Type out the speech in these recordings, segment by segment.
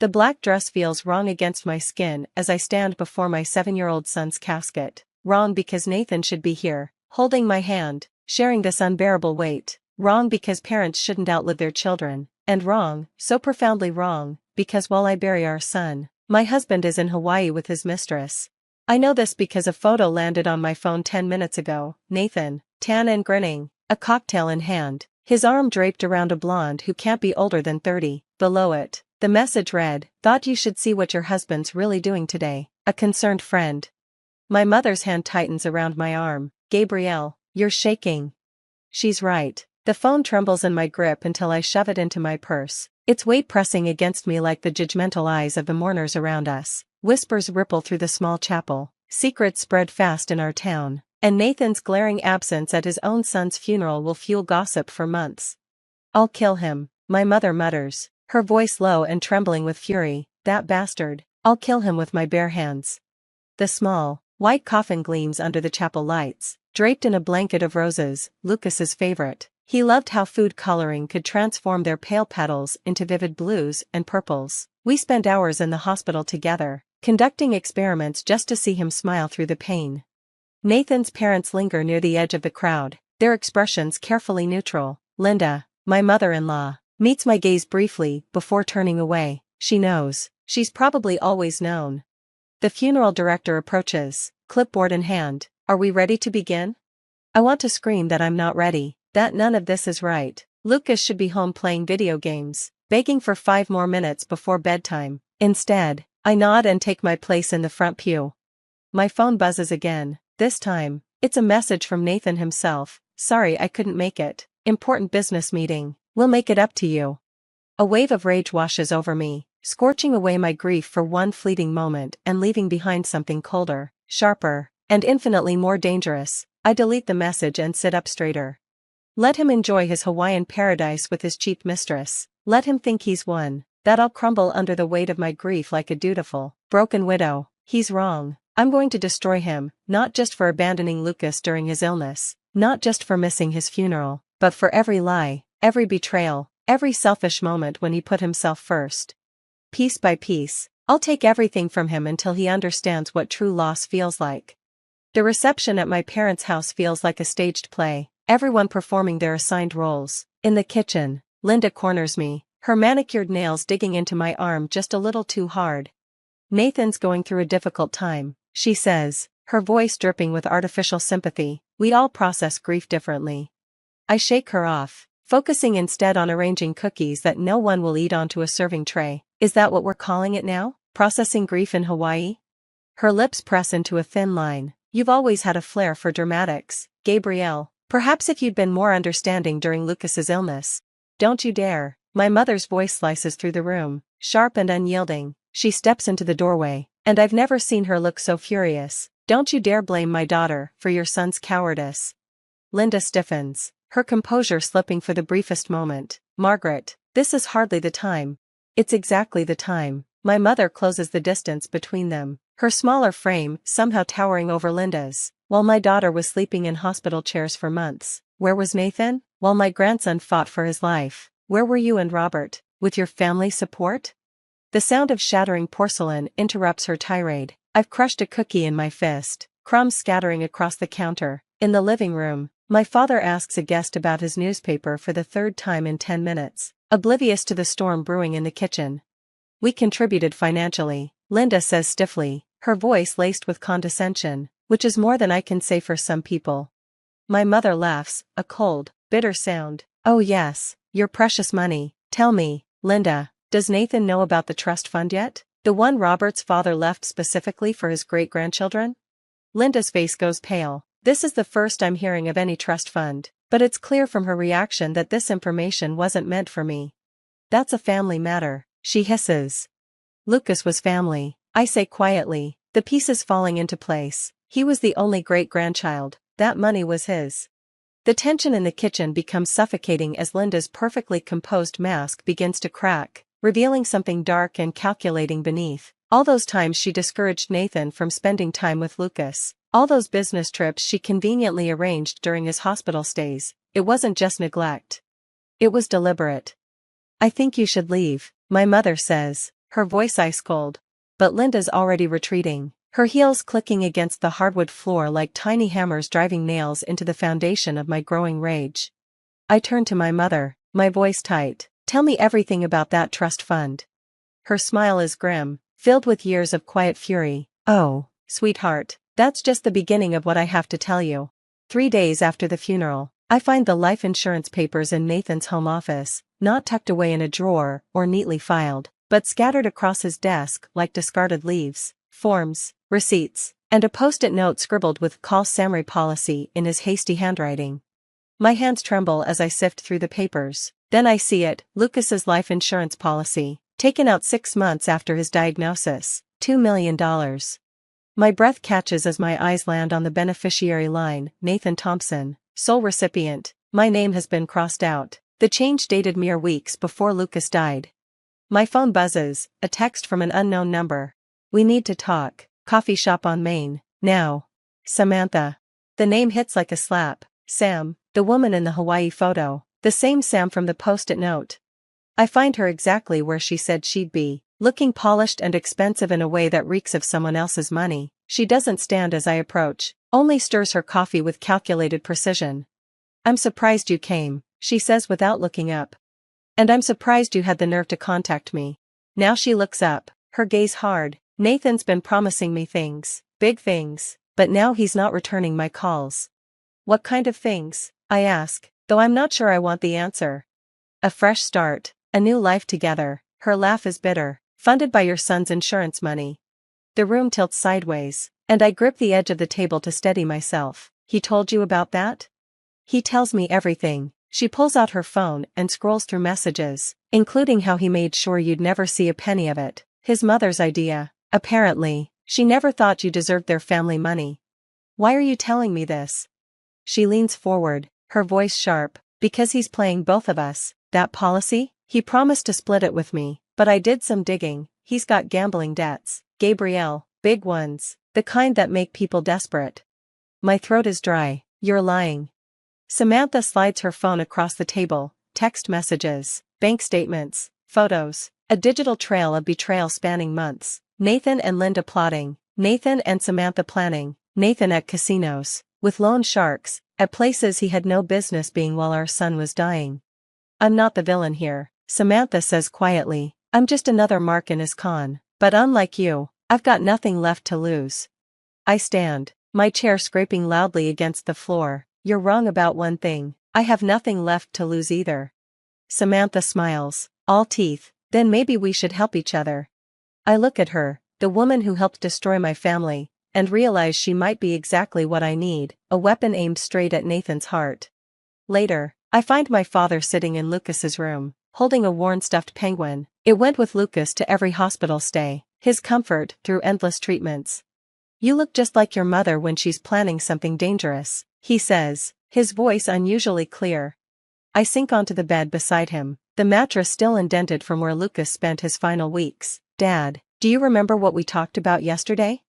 The black dress feels wrong against my skin as I stand before my 7-year-old son's casket. Wrong because Nathan should be here, holding my hand, sharing this unbearable weight. Wrong because parents shouldn't outlive their children. And wrong, so profoundly wrong, because while I bury our son, my husband is in Hawaii with his mistress. I know this because a photo landed on my phone 10 minutes ago. Nathan, tan and grinning, a cocktail in hand, his arm draped around a blonde who can't be older than 30. Below it, the message read, "Thought you should see what your husband's really doing today. A concerned friend." My mother's hand tightens around my arm. "Gabrielle, you're shaking." She's right. The phone trembles in my grip until I shove it into my purse, its weight pressing against me like the judgmental eyes of the mourners around us. Whispers ripple through the small chapel, secrets spread fast in our town, and Nathan's glaring absence at his own son's funeral will fuel gossip for months. "I'll kill him," my mother mutters, her voice low and trembling with fury. "That bastard, I'll kill him with my bare hands." The small, white coffin gleams under the chapel lights, draped in a blanket of roses, Lucas's favorite. He loved how food coloring could transform their pale petals into vivid blues and purples. We spent hours in the hospital together, conducting experiments just to see him smile through the pain. Nathan's parents linger near the edge of the crowd, their expressions carefully neutral. Linda, my mother-in-law, meets my gaze briefly before turning away. She knows. She's probably always known. The funeral director approaches, clipboard in hand. "Are we ready to begin?" I want to scream that I'm not ready, that none of this is right. Lucas should be home playing video games, begging for 5 more minutes before bedtime. Instead, I nod and take my place in the front pew. My phone buzzes again. This time, it's a message from Nathan himself. "Sorry I couldn't make it. Important business meeting. We'll make it up to you." A wave of rage washes over me, scorching away my grief for one fleeting moment and leaving behind something colder, sharper, and infinitely more dangerous. I delete the message and sit up straighter. Let him enjoy his Hawaiian paradise with his cheap mistress. Let him think he's won, that I'll crumble under the weight of my grief like a dutiful, broken widow. He's wrong. I'm going to destroy him, not just for abandoning Lucas during his illness, not just for missing his funeral, but for every lie, every betrayal, every selfish moment when he put himself first. Piece by piece, I'll take everything from him until he understands what true loss feels like. The reception at my parents' house feels like a staged play, everyone performing their assigned roles. In the kitchen, Linda corners me, her manicured nails digging into my arm just a little too hard. "Nathan's going through a difficult time," she says, her voice dripping with artificial sympathy. "We all process grief differently." I shake her off, focusing instead on arranging cookies that no one will eat onto a serving tray. "Is that what we're calling it now? Processing grief in Hawaii?" Her lips press into a thin line. "You've always had a flair for dramatics, Gabrielle. Perhaps if you'd been more understanding during Lucas's illness." "Don't you dare." My mother's voice slices through the room, sharp and unyielding. She steps into the doorway, and I've never seen her look so furious. "Don't you dare blame my daughter for your son's cowardice." Linda stiffens, her composure slipping for the briefest moment. "Margaret, this is hardly the time." "It's exactly the time." My mother closes the distance between them, her smaller frame somehow towering over Linda's. "While my daughter was sleeping in hospital chairs for months, where was Nathan? While my grandson fought for his life, where were you and Robert, with your family support?" The sound of shattering porcelain interrupts her tirade. I've crushed a cookie in my fist, crumbs scattering across the counter. In the living room, my father asks a guest about his newspaper for the 3rd time in 10 minutes, oblivious to the storm brewing in the kitchen. "We contributed financially," Linda says stiffly, her voice laced with condescension, which is more than I can say for some people. My mother laughs, a cold, bitter sound. "Oh yes, your precious money. Tell me, Linda, does Nathan know about the trust fund yet? The one Robert's father left specifically for his great-grandchildren?" Linda's face goes pale. This is the first I'm hearing of any trust fund, but it's clear from her reaction that this information wasn't meant for me. "That's a family matter," she hisses. "Lucas was family," I say quietly, the pieces falling into place. He was the only great-grandchild. That money was his. The tension in the kitchen becomes suffocating as Linda's perfectly composed mask begins to crack, revealing something dark and calculating beneath. All those times she discouraged Nathan from spending time with Lucas. All those business trips she conveniently arranged during his hospital stays. It wasn't just neglect. It was deliberate. "I think you should leave," my mother says, her voice ice cold. But Linda's already retreating, her heels clicking against the hardwood floor like tiny hammers driving nails into the foundation of my growing rage. I turn to my mother, my voice tight. Tell me everything about that trust fund. Her smile is grim, filled with years of quiet fury. Oh, sweetheart, that's just the beginning of what I have to tell you. 3 days after the funeral, I find the life insurance papers in Nathan's home office, not tucked away in a drawer or neatly filed, but scattered across his desk like discarded leaves, forms, receipts, and a post-it note scribbled with "Call Samry policy" in his hasty handwriting. My hands tremble as I sift through the papers. Then I see it, Lucas's life insurance policy, taken out 6 months after his diagnosis, $2 million. My breath catches as my eyes land on the beneficiary line, Nathan Thompson, sole recipient. My name has been crossed out. The change dated mere weeks before Lucas died. My phone buzzes, a text from an unknown number. We need to talk. Coffee shop on Main, now. Samantha. The name hits like a slap. Sam, the woman in the Hawaii photo, the same Sam from the post-it note. I find her exactly where she said she'd be, looking polished and expensive in a way that reeks of someone else's money. She doesn't stand as I approach, only stirs her coffee with calculated precision. I'm surprised you came, she says without looking up. And I'm surprised you had the nerve to contact me. Now she looks up, her gaze hard. Nathan's been promising me things, big things, but now he's not returning my calls. What kind of things? I ask, though I'm not sure I want the answer. A fresh start, a new life together. Her laugh is bitter. Funded by your son's insurance money. The room tilts sideways, and I grip the edge of the table to steady myself. He told you about that? He tells me everything. She pulls out her phone and scrolls through messages, including how he made sure you'd never see a penny of it. His mother's idea. Apparently, she never thought you deserved their family money. Why are you telling me this? She leans forward, her voice sharp. Because he's playing both of us. That policy? He promised to split it with me, but I did some digging. He's got gambling debts. Gabrielle, big ones, the kind that make people desperate. My throat is dry. You're lying. Samantha slides her phone across the table. Text messages, bank statements, photos, a digital trail of betrayal spanning months. Nathan and Linda plotting, Nathan and Samantha planning, Nathan at casinos, with loan sharks, at places he had no business being while our son was dying. I'm not the villain here, Samantha says quietly. I'm just another mark in his con. But unlike you, I've got nothing left to lose. I stand, my chair scraping loudly against the floor. You're wrong about one thing. I have nothing left to lose either. Samantha smiles, all teeth. Then maybe we should help each other. I look at her, the woman who helped destroy my family, and realize she might be exactly what I need, a weapon aimed straight at Nathan's heart. Later, I find my father sitting in Lucas's room, holding a worn stuffed penguin. It went with Lucas to every hospital stay, his comfort through endless treatments. You look just like your mother when she's planning something dangerous, he says, his voice unusually clear. I sink onto the bed beside him, the mattress still indented from where Lucas spent his final weeks. Dad, do you remember what we talked about yesterday?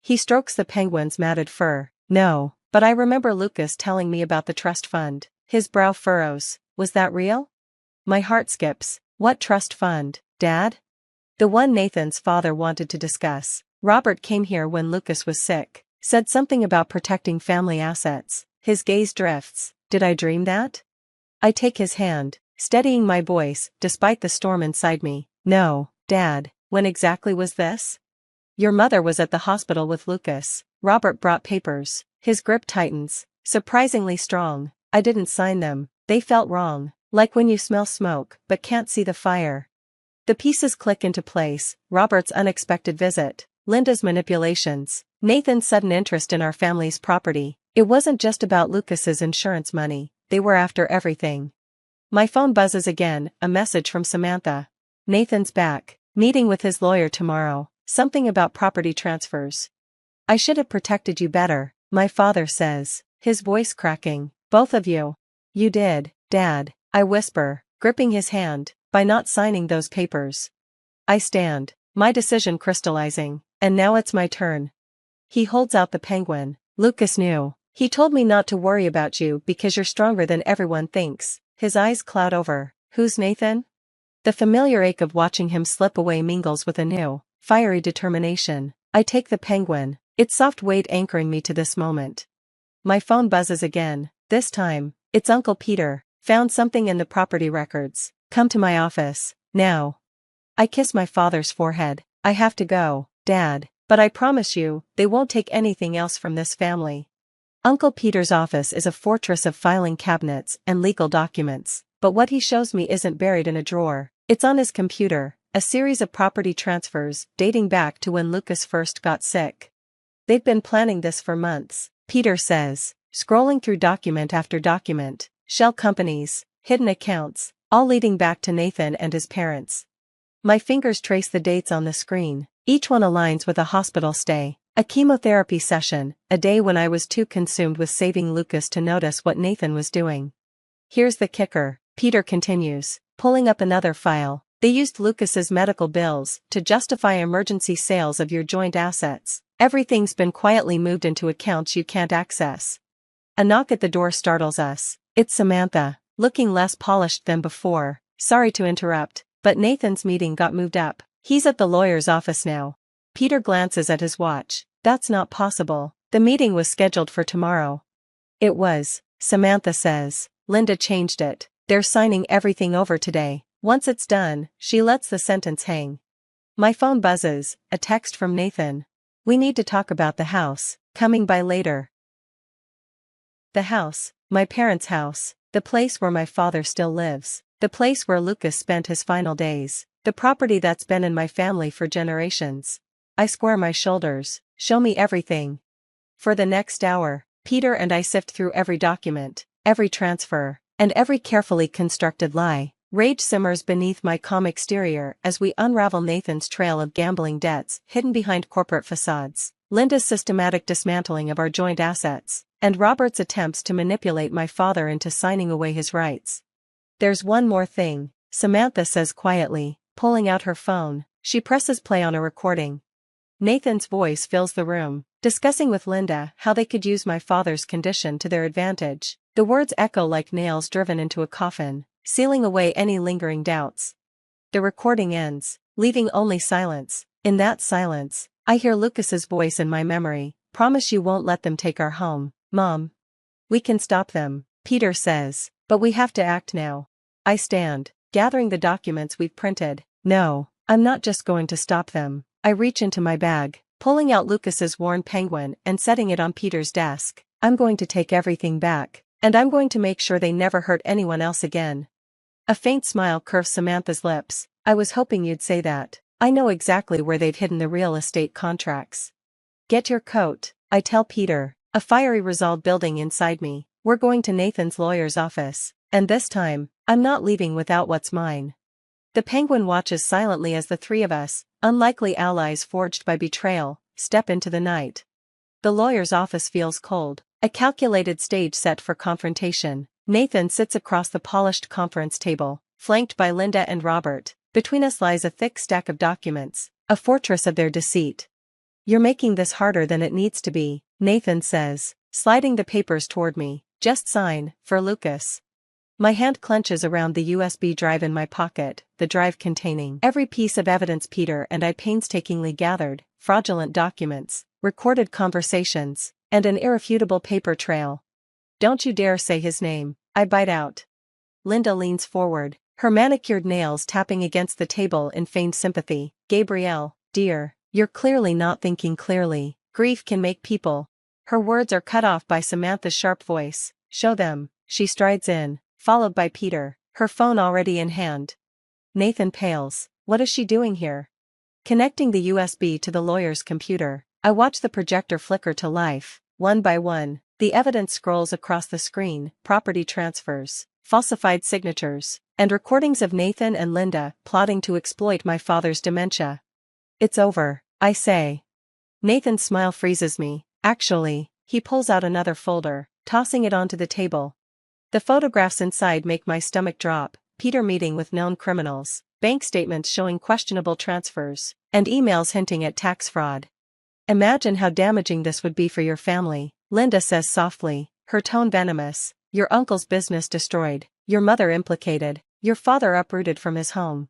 He strokes the penguin's matted fur. No, but I remember Lucas telling me about the trust fund. His brow furrows. Was that real? My heart skips. What trust fund, Dad? The one Nathan's father wanted to discuss. Robert came here when Lucas was sick, said something about protecting family assets. His gaze drifts. Did I dream that? I take his hand, steadying my voice, despite the storm inside me. No, Dad, when exactly was this? Your mother was at the hospital with Lucas. Robert brought papers. His grip tightens, surprisingly strong. I didn't sign them. They felt wrong, like when you smell smoke but can't see the fire. The pieces click into place. Robert's unexpected visit, Linda's manipulations, Nathan's sudden interest in our family's property. It wasn't just about Lucas's insurance money. They were after everything. My phone buzzes again, a message from Samantha. Nathan's back, meeting with his lawyer tomorrow, something about property transfers. I should have protected you better, my father says, his voice cracking. Both of you. You did, Dad, I whisper, gripping his hand, by not signing those papers. I stand, my decision crystallizing, and now it's my turn. He holds out the penguin. Lucas knew. He told me not to worry about you because you're stronger than everyone thinks. His eyes cloud over. Who's Nathan? The familiar ache of watching him slip away mingles with a new, fiery determination. I take the penguin, its soft weight anchoring me to this moment. My phone buzzes again. This time, it's Uncle Peter. Found something in the property records. Come to my office, now. I kiss my father's forehead. I have to go, Dad, but I promise you, they won't take anything else from this family. Uncle Peter's office is a fortress of filing cabinets and legal documents, but what he shows me isn't buried in a drawer. It's on his computer, a series of property transfers dating back to when Lucas first got sick. They've been planning this for months, Peter says, scrolling through document after document, shell companies, hidden accounts, all leading back to Nathan and his parents. My fingers trace the dates on the screen. Each one aligns with a hospital stay, a chemotherapy session, a day when I was too consumed with saving Lucas to notice what Nathan was doing. Here's the kicker, Peter continues, pulling up another file. They used Lucas's medical bills to justify emergency sales of your joint assets. Everything's been quietly moved into accounts you can't access. A knock at the door startles us. It's Samantha, looking less polished than before. Sorry to interrupt, but Nathan's meeting got moved up. He's at the lawyer's office now. Peter glances at his watch. That's not possible. The meeting was scheduled for tomorrow. It was, Samantha says. Linda changed it. They're signing everything over today. Once it's done, she lets the sentence hang. My phone buzzes, a text from Nathan. We need to talk about the house, coming by later. The house, my parents' house, the place where my father still lives, the place where Lucas spent his final days, the property that's been in my family for generations. I square my shoulders. Show me everything. For the next hour, Peter and I sift through every document, every transfer, and every carefully constructed lie. Rage simmers beneath my calm exterior as we unravel Nathan's trail of gambling debts hidden behind corporate facades, Linda's systematic dismantling of our joint assets, and Robert's attempts to manipulate my father into signing away his rights. There's one more thing, Samantha says quietly, pulling out her phone. She presses play on a recording. Nathan's voice fills the room, discussing with Linda how they could use my father's condition to their advantage. The words echo like nails driven into a coffin, sealing away any lingering doubts. The recording ends, leaving only silence. In that silence, I hear Lucas's voice in my memory. Promise you won't let them take our home, Mom. We can stop them, Peter says, but we have to act now. I stand, gathering the documents we've printed. No, I'm not just going to stop them. I reach into my bag, pulling out Lucas's worn penguin and setting it on Peter's desk. I'm going to take everything back, and I'm going to make sure they never hurt anyone else again. A faint smile curves Samantha's lips. I was hoping you'd say that. I know exactly where they've hidden the real estate contracts. Get your coat, I tell Peter, a fiery resolve building inside me. We're going to Nathan's lawyer's office, and this time, I'm not leaving without what's mine. The penguin watches silently as the three of us, unlikely allies forged by betrayal, step into the night. The lawyer's office feels cold, a calculated stage set for confrontation. Nathan sits across the polished conference table, flanked by Linda and Robert. Between us lies a thick stack of documents, a fortress of their deceit. You're making this harder than it needs to be, Nathan says, sliding the papers toward me. Just sign, for Lucas. My hand clenches around the USB drive in my pocket, the drive containing every piece of evidence Peter and I painstakingly gathered, fraudulent documents, recorded conversations, and an irrefutable paper trail. Don't you dare say his name, I bite out. Linda leans forward, her manicured nails tapping against the table in feigned sympathy. Gabrielle, dear, you're clearly not thinking clearly. Grief can make people. Her words are cut off by Samantha's sharp voice. Show them. She strides in, followed by Peter, her phone already in hand. Nathan pales. What is she doing here? Connecting the USB to the lawyer's computer, I watch the projector flicker to life. One by one, the evidence scrolls across the screen, property transfers, falsified signatures, and recordings of Nathan and Linda plotting to exploit my father's dementia. It's over, I say. Nathan's smile freezes me. Actually, he pulls out another folder, tossing it onto the table. The photographs inside make my stomach drop. Peter meeting with known criminals, bank statements showing questionable transfers, and emails hinting at tax fraud. Imagine how damaging this would be for your family, Linda says softly, her tone venomous. Your uncle's business destroyed, your mother implicated, your father uprooted from his home.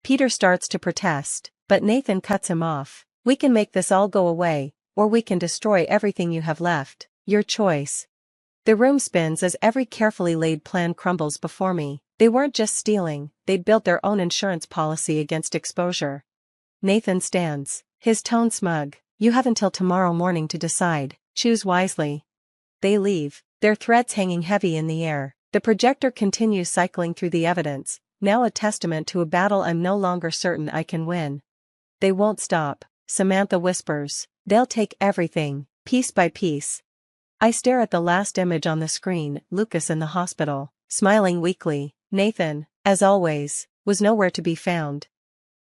Peter starts to protest, but Nathan cuts him off. We can make this all go away, or we can destroy everything you have left. Your choice. The room spins as every carefully laid plan crumbles before me. They weren't just stealing, they'd built their own insurance policy against exposure. Nathan stands, his tone smug. You have until tomorrow morning to decide. Choose wisely. They leave, their threats hanging heavy in the air. The projector continues cycling through the evidence, now a testament to a battle I'm no longer certain I can win. They won't stop, Samantha whispers. They'll take everything, piece by piece. I stare at the last image on the screen, Lucas in the hospital, smiling weakly. Nathan, as always, was nowhere to be found.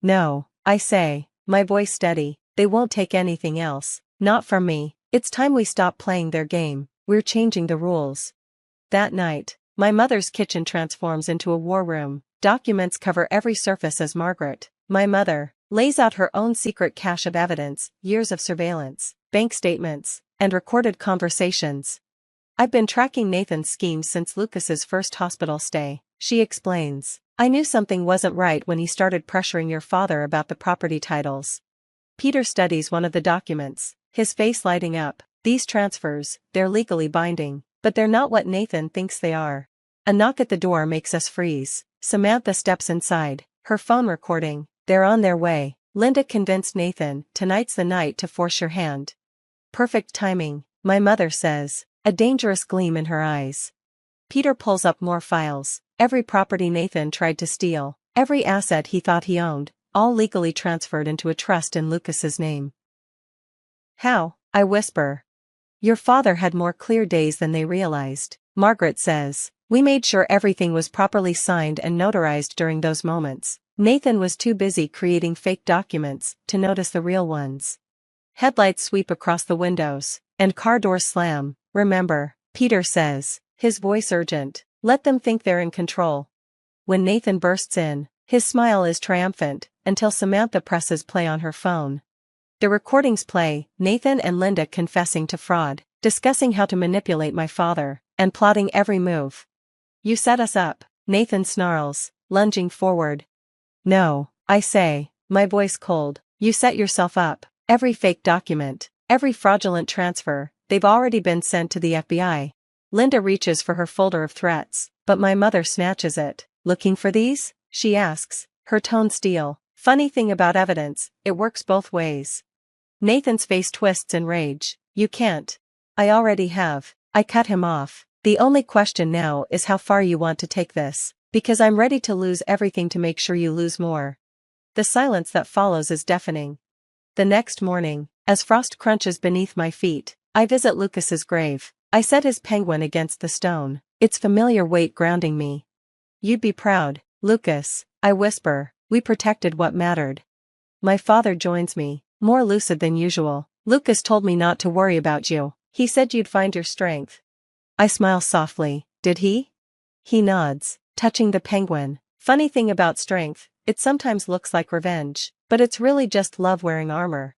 No, I say, my voice steady, they won't take anything else, not from me. It's time we stop playing their game, we're changing the rules. That night, my mother's kitchen transforms into a war room. Documents cover every surface as Margaret, my mother, lays out her own secret cache of evidence, years of surveillance, bank statements, and recorded conversations. I've been tracking Nathan's schemes since Lucas's first hospital stay, she explains. I knew something wasn't right when he started pressuring your father about the property titles. Peter studies one of the documents, his face lighting up. These transfers, they're legally binding, but they're not what Nathan thinks they are. A knock at the door makes us freeze. Samantha steps inside, her phone recording. They're on their way. Linda convinced Nathan, tonight's the night to force your hand. Perfect timing, my mother says, a dangerous gleam in her eyes. Peter pulls up more files. Every property Nathan tried to steal, every asset he thought he owned, all legally transferred into a trust in Lucas's name. How? I whisper. Your father had more clear days than they realized, Margaret says. We made sure everything was properly signed and notarized during those moments. Nathan was too busy creating fake documents to notice the real ones. Headlights sweep across the windows, and car doors slam. Remember, Peter says, his voice urgent. Let them think they're in control. When Nathan bursts in, his smile is triumphant, until Samantha presses play on her phone. The recordings play, Nathan and Linda confessing to fraud, discussing how to manipulate my father, and plotting every move. You set us up, Nathan snarls, lunging forward. No, I say, my voice cold. You set yourself up. Every fake document, every fraudulent transfer, they've already been sent to the FBI. Linda reaches for her folder of threats, but my mother snatches it. Looking for these? She asks, her tone steel. Funny thing about evidence, it works both ways. Nathan's face twists in rage. You can't. I already have. I cut him off. The only question now is how far you want to take this, because I'm ready to lose everything to make sure you lose more. The silence that follows is deafening. The next morning, as frost crunches beneath my feet, I visit Lucas's grave. I set his penguin against the stone, its familiar weight grounding me. You'd be proud, Lucas, I whisper. We protected what mattered. My father joins me, more lucid than usual. Lucas told me not to worry about you. He said you'd find your strength. I smile softly. Did he? He nods, touching the penguin. Funny thing about strength, it sometimes looks like revenge, but it's really just love wearing armor.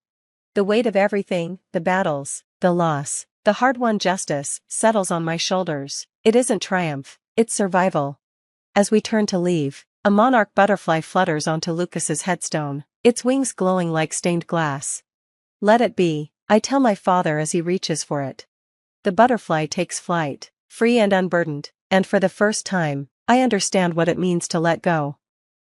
The weight of everything, the battles, the loss, the hard-won justice, settles on my shoulders. It isn't triumph, it's survival. As we turn to leave, a monarch butterfly flutters onto Lucas's headstone, its wings glowing like stained glass. Let it be, I tell my father as he reaches for it. The butterfly takes flight, free and unburdened, and for the first time, I understand what it means to let go.